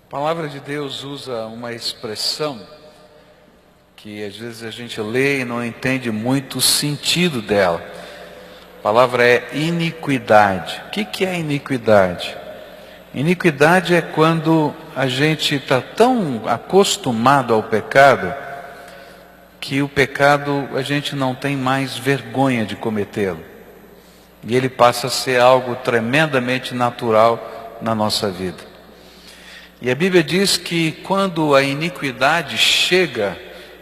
A palavra de Deus usa uma expressão que às vezes a gente lê e não entende muito o sentido dela. A palavra é iniquidade. O que é iniquidade? Iniquidade é quando a gente está tão acostumado ao pecado que o pecado a gente não tem mais vergonha de cometê-lo. E ele passa a ser algo tremendamente natural na nossa vida. E a Bíblia diz que quando a iniquidade chega,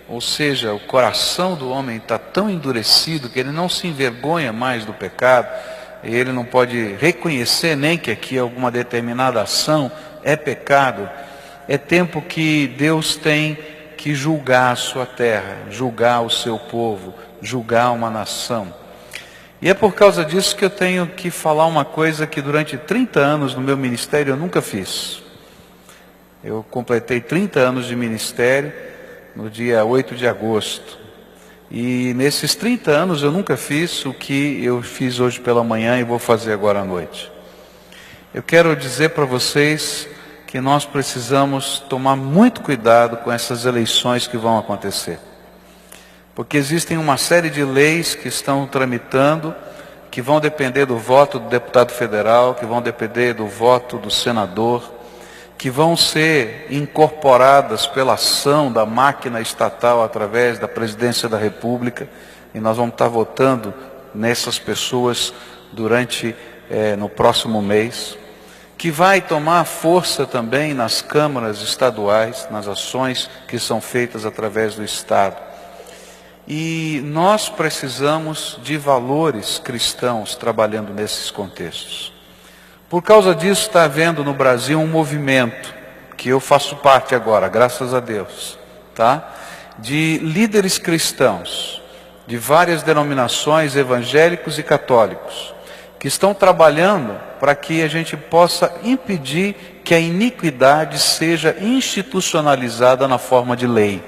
ou seja, o coração do homem está tão endurecido que ele não se envergonha mais do pecado, e ele não pode reconhecer nem que aqui alguma determinada ação é pecado, é tempo que Deus tem que julgar a sua terra, julgar o seu povo, julgar uma nação. E é por causa disso que eu tenho que falar uma coisa que durante 30 anos no meu ministério eu nunca fiz. Eu completei 30 anos de ministério no dia 8 de agosto. E nesses 30 anos eu nunca fiz o que eu fiz hoje pela manhã e vou fazer agora à noite. Eu quero dizer para vocês que nós precisamos tomar muito cuidado com essas eleições que vão acontecer. Porque existem uma série de leis que estão tramitando, que vão depender do voto do deputado federal, que vão depender do voto do senador, que vão ser incorporadas pela ação da máquina estatal através da presidência da República, e nós vamos estar votando nessas pessoas no próximo mês, que vai tomar força também nas câmaras estaduais, nas ações que são feitas através do Estado. E nós precisamos de valores cristãos trabalhando nesses contextos. Por causa disso está havendo no Brasil um movimento, que eu faço parte agora, graças a Deus, tá? De líderes cristãos, de várias denominações, evangélicos e católicos, que estão trabalhando para que a gente possa impedir que a iniquidade seja institucionalizada na forma de lei.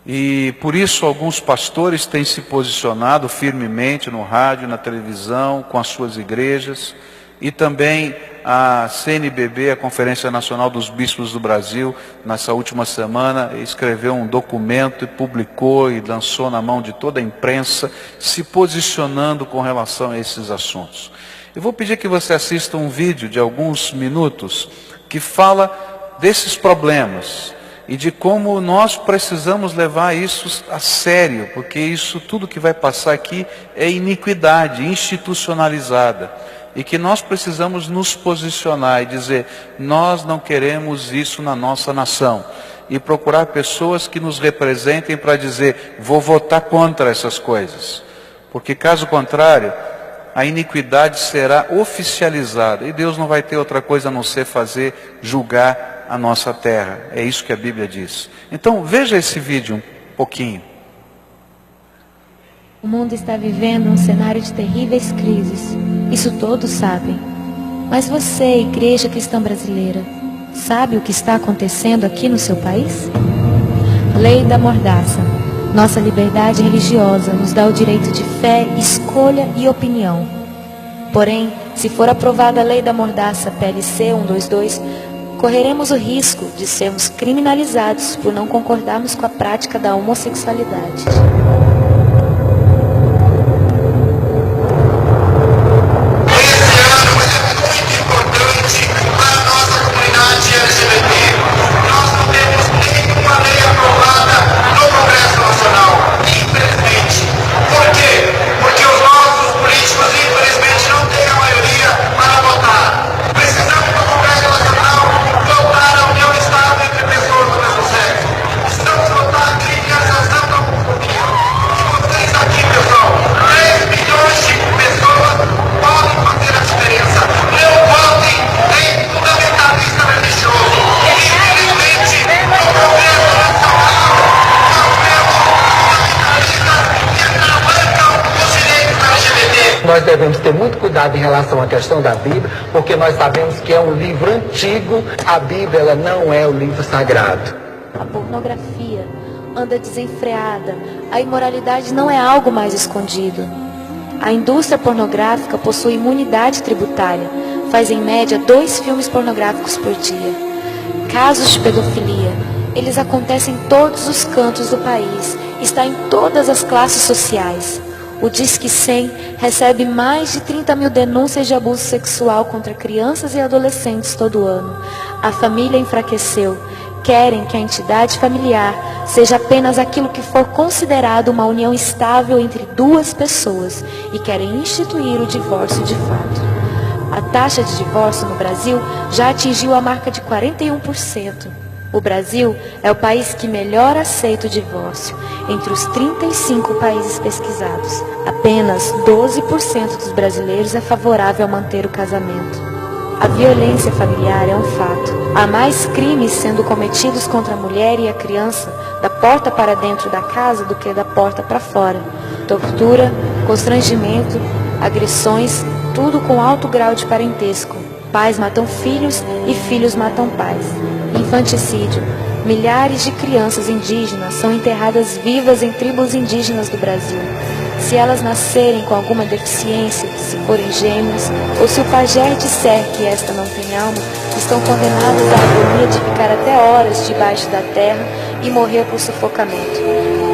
E por isso alguns pastores têm se posicionado firmemente no rádio, na televisão, com as suas igrejas, e também a CNBB, a Conferência Nacional dos Bispos do Brasil, nessa última semana, escreveu um documento e publicou e lançou na mão de toda a imprensa, se posicionando com relação a esses assuntos. Eu vou pedir que você assista um vídeo de alguns minutos que fala desses problemas e de como nós precisamos levar isso a sério, porque isso tudo que vai passar aqui é iniquidade institucionalizada, e que nós precisamos nos posicionar e dizer, nós não queremos isso na nossa nação, e procurar pessoas que nos representem para dizer, vou votar contra essas coisas, porque caso contrário, a iniquidade será oficializada, e Deus não vai ter outra coisa a não ser julgar a nossa terra. É isso que a Bíblia diz. Então veja esse vídeo um pouquinho. O mundo está vivendo um cenário de terríveis crises. Isso todos sabem. Mas você, Igreja Cristã Brasileira, sabe o que está acontecendo aqui no seu país? Lei da Mordaça. Nossa liberdade religiosa nos dá o direito de fé, escolha e opinião. Porém, se for aprovada a Lei da Mordaça PLC 122, correremos o risco de sermos criminalizados por não concordarmos com a prática da homossexualidade. Nós devemos ter muito cuidado em relação à questão da Bíblia, porque nós sabemos que é um livro antigo, a Bíblia ela não é o livro sagrado. A pornografia anda desenfreada, a imoralidade não é algo mais escondido. A indústria pornográfica possui imunidade tributária, faz em média 2 filmes pornográficos por dia. Casos de pedofilia, eles acontecem em todos os cantos do país, está em todas as classes sociais. O Disque 100 recebe mais de 30 mil denúncias de abuso sexual contra crianças e adolescentes todo ano. A família enfraqueceu. Querem que a entidade familiar seja apenas aquilo que for considerado uma união estável entre 2 pessoas e querem instituir o divórcio de fato. A taxa de divórcio no Brasil já atingiu a marca de 41%. O Brasil é o país que melhor aceita o divórcio. Entre os 35 países pesquisados, apenas 12% dos brasileiros é favorável a manter o casamento. A violência familiar é um fato. Há mais crimes sendo cometidos contra a mulher e a criança da porta para dentro da casa do que da porta para fora. Tortura, constrangimento, agressões, tudo com alto grau de parentesco. Pais matam filhos e filhos matam pais. Infanticídio. Milhares de crianças indígenas são enterradas vivas em tribos indígenas do Brasil. Se elas nascerem com alguma deficiência, se forem gêmeas, ou se o pajé disser que esta não tem alma, estão condenadas à agonia de ficar até horas debaixo da terra e morrer por sufocamento.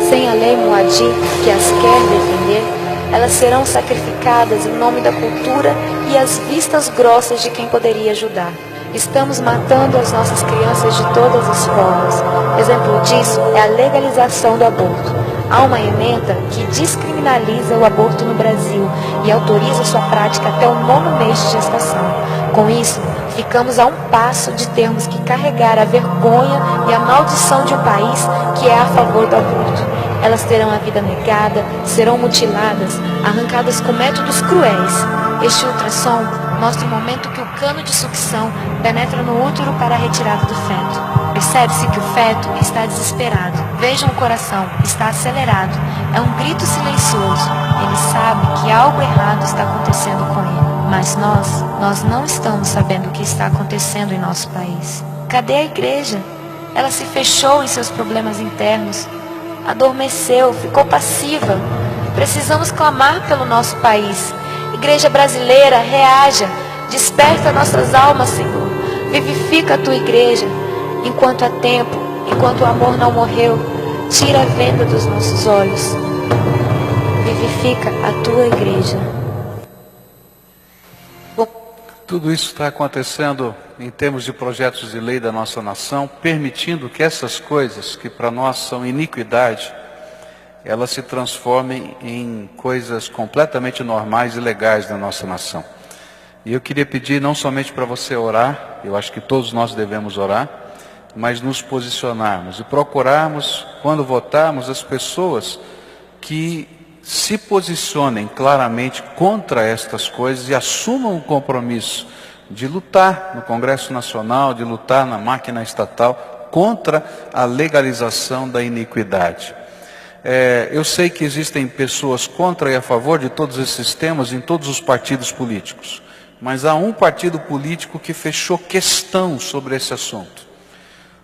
Sem a lei Moadi, que as quer defender, elas serão sacrificadas em nome da cultura e às vistas grossas de quem poderia ajudar. Estamos matando as nossas crianças de todas as formas. Exemplo disso é a legalização do aborto. Há uma emenda que descriminaliza o aborto no Brasil e autoriza sua prática até o 9º mês de gestação. Com isso, ficamos a um passo de termos que carregar a vergonha e a maldição de um país que é a favor do aborto. Elas terão a vida negada, serão mutiladas, arrancadas com métodos cruéis. Este ultrassom mostra o momento que o cano de sucção penetra no útero para a retirada do feto. Percebe-se que o feto está desesperado. Vejam o coração, está acelerado. É um grito silencioso. Ele sabe que algo errado está acontecendo com ele. Mas nós não estamos sabendo o que está acontecendo em nosso país. Cadê a igreja? Ela se fechou em seus problemas internos. Adormeceu, ficou passiva. Precisamos clamar pelo nosso país. Igreja brasileira, reaja. Desperta nossas almas, Senhor. Vivifica a tua igreja. Enquanto há tempo, enquanto o amor não morreu, tira a venda dos nossos olhos. Vivifica a tua igreja. Tudo isso está acontecendo em termos de projetos de lei da nossa nação, permitindo que essas coisas, que para nós são iniquidade, elas se transformem em coisas completamente normais e legais da nossa nação. E eu queria pedir não somente para você orar, eu acho que todos nós devemos orar, mas nos posicionarmos e procurarmos, quando votarmos, as pessoas que se posicionem claramente contra estas coisas e assumam o compromisso de lutar no Congresso Nacional, de lutar na máquina estatal contra a legalização da iniquidade. Eu sei que existem pessoas contra e a favor de todos esses temas em todos os partidos políticos, mas há um partido político que fechou questão sobre esse assunto.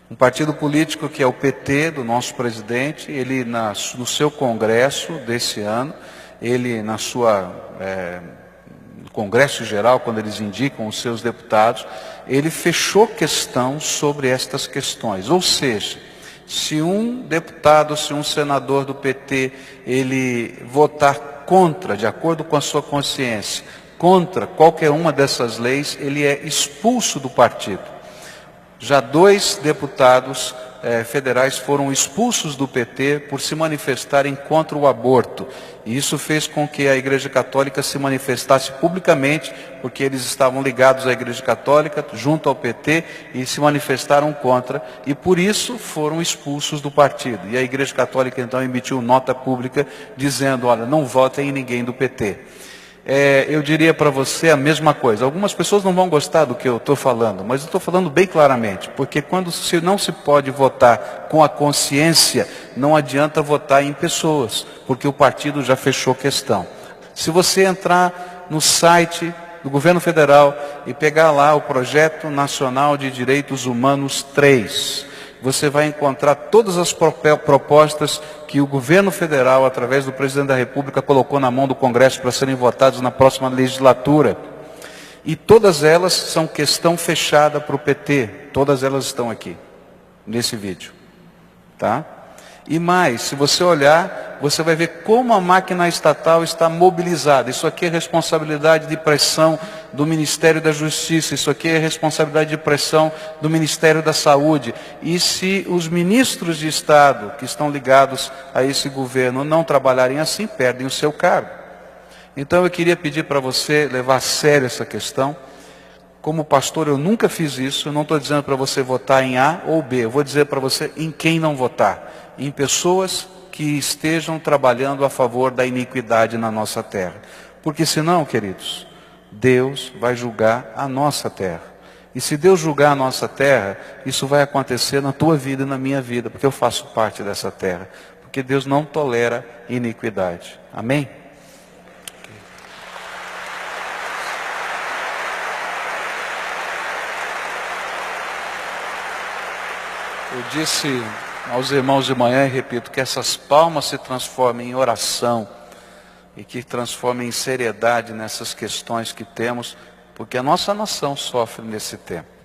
Um partido político que é o PT, do nosso presidente. Ele no seu congresso desse ano, ele no congresso geral, quando eles indicam os seus deputados, ele fechou questão sobre estas questões. Ou seja, se um deputado, se um senador do PT, ele votar contra, de acordo com a sua consciência, contra qualquer uma dessas leis, ele é expulso do partido. Já 2 deputados federais foram expulsos do PT por se manifestarem contra o aborto. E isso fez com que a Igreja Católica se manifestasse publicamente, porque eles estavam ligados à Igreja Católica, junto ao PT, e se manifestaram contra, e por isso foram expulsos do partido. E a Igreja Católica então emitiu nota pública dizendo, olha, não votem em ninguém do PT. Eu diria para você a mesma coisa. Algumas pessoas não vão gostar do que eu estou falando, mas eu estou falando bem claramente, porque quando não se pode votar com a consciência, não adianta votar em pessoas, porque o partido já fechou questão. Se você entrar no site do Governo Federal e pegar lá o Projeto Nacional de Direitos Humanos 3, você vai encontrar todas as propostas que o governo federal, através do presidente da República, colocou na mão do Congresso para serem votados na próxima legislatura. E todas elas são questão fechada para o PT. Todas elas estão aqui, nesse vídeo. Tá? E mais, se você olhar, você vai ver como a máquina estatal está mobilizada. Isso aqui é responsabilidade de pressão do Ministério da Justiça. Isso aqui é responsabilidade de pressão do Ministério da Saúde. E se os ministros de Estado que estão ligados a esse governo não trabalharem assim, perdem o seu cargo. Então eu queria pedir para você levar a sério essa questão. Como pastor eu nunca fiz isso, eu não estou dizendo para você votar em A ou B, eu vou dizer para você em quem não votar. Em pessoas que estejam trabalhando a favor da iniquidade na nossa terra. Porque senão, queridos, Deus vai julgar a nossa terra. E se Deus julgar a nossa terra, isso vai acontecer na tua vida e na minha vida, porque eu faço parte dessa terra. Porque Deus não tolera iniquidade. Amém? Eu disse aos irmãos de manhã e repito, que essas palmas se transformem em oração e que transformem em seriedade nessas questões que temos, porque a nossa nação sofre nesse tempo.